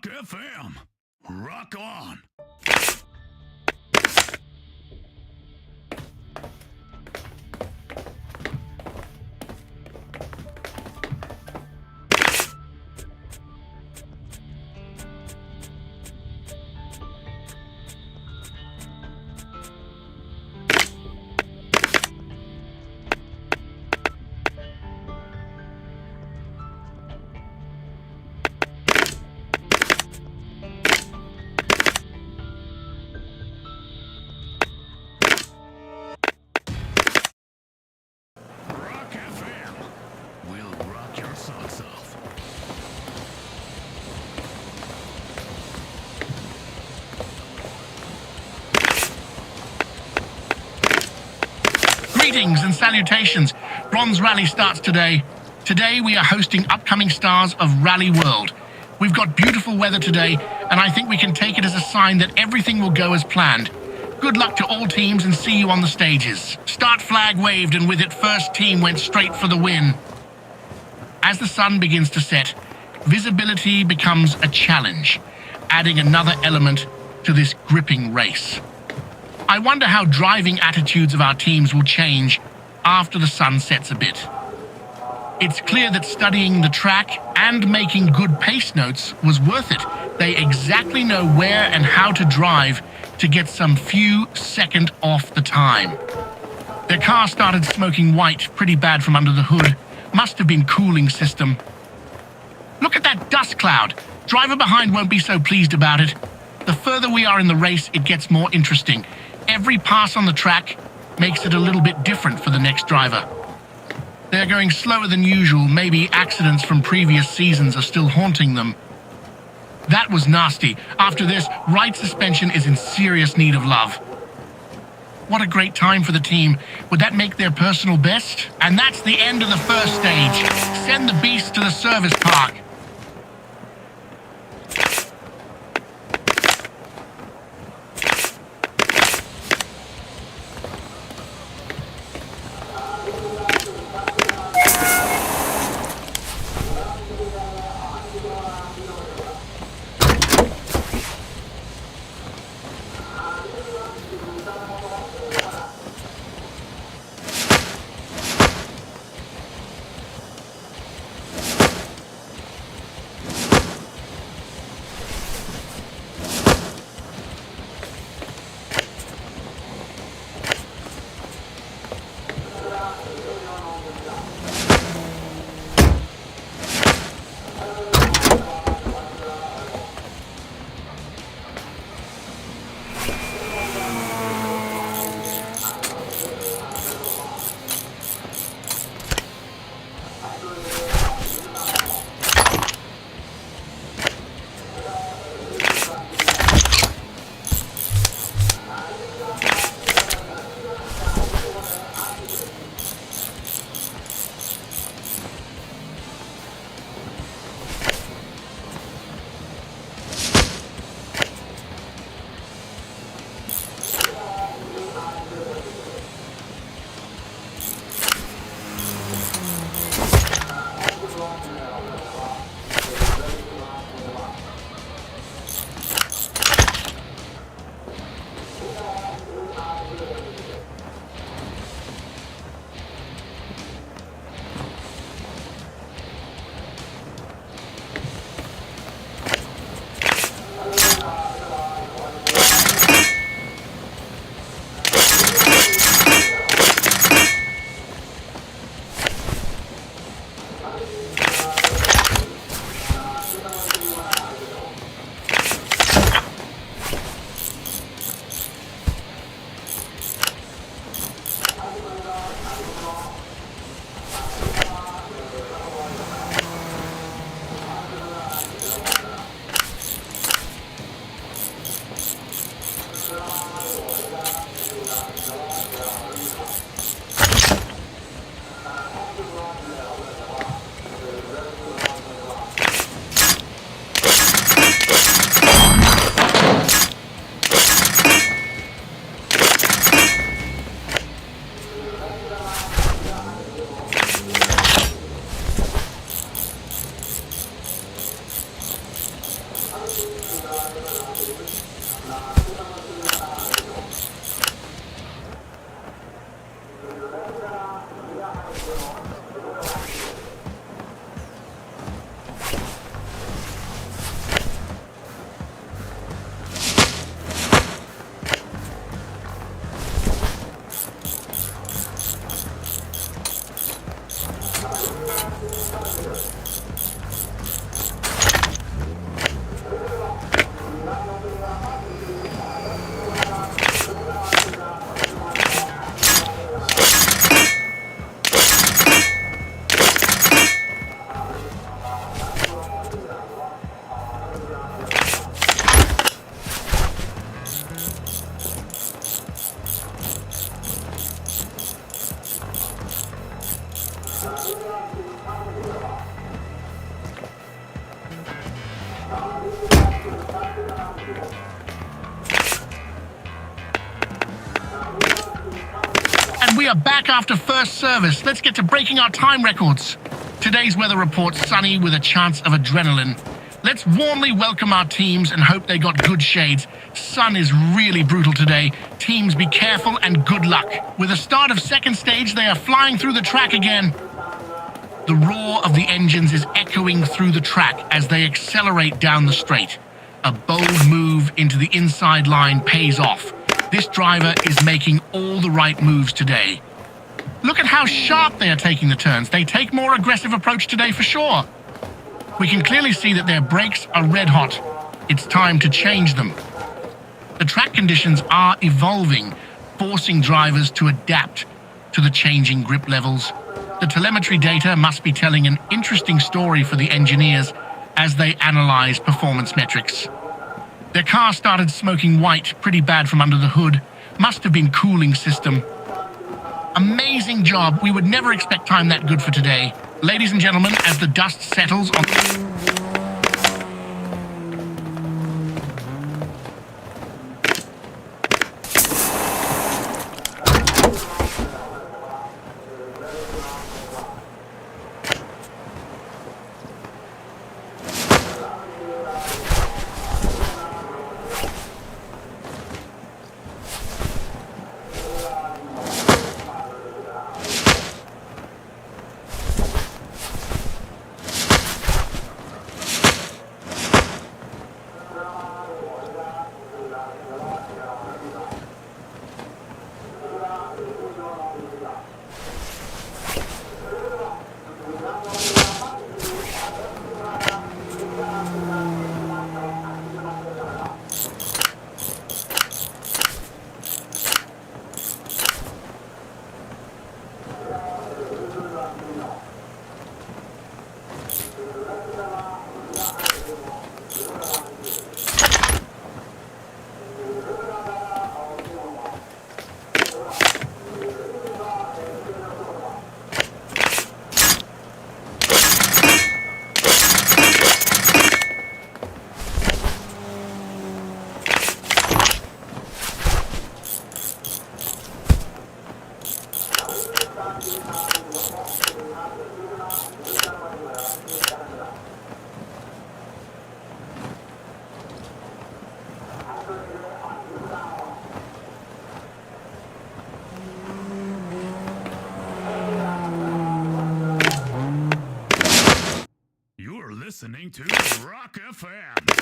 Rock FM. Rock on. Rock FM. We'll rock your socks off. Greetings and salutations. Bronze Rally starts today. Today we are hosting upcoming stars of Rally World. We've got beautiful weather today, and I think we can take it as a sign that everything will go as planned. Good luck to all teams and see you on the stages. Start flag waved, and with it, first team went straight for the win. As the sun begins to set, visibility becomes a challenge, adding another element to this gripping race. I wonder how driving attitudes of our teams will change after the sun sets a bit. It's clear that studying the track and making good pace notes was worth it. They exactly know where and how to drive to get some few seconds off the time. Their car started smoking white pretty bad from under the hood. Must have been cooling system. Look at that dust cloud. Driver behind won't be so pleased about it. The further we are in the race, it gets more interesting. Every pass on the track makes it a little bit different for the next driver. They're going slower than usual. Maybe accidents from previous seasons are still haunting them. That was nasty. After this, right suspension is in serious need of love. What a great time for the team. Would that make their personal best? And that's the end of the first stage. Send the beast to the service park. And we are back after first service. Let's get to breaking our time records. Today's weather report sunny with a chance of adrenaline. Let's warmly welcome our teams and hope they got good shades. Sun is really brutal today. Teams, be careful and good luck. With the start of second stage, they are flying through the track again. The roar of the engines is echoing through the track as they accelerate down the straight. A bold move into the inside line pays off. This driver is making all the right moves today. Look at how sharp they are taking the turns. They take more aggressive approach today for sure. We can clearly see that their brakes are red hot. It's time to change them. The track conditions are evolving, forcing drivers to adapt to the changing grip levels. The telemetry data must be telling an interesting story for the engineers as they analyze performance metrics. Their car started smoking white, pretty bad from under the hood. Must have been cooling system. Amazing job. We would never expect time that good for today. Ladies and gentlemen, as the dust settles on... You're listening to Rock FM.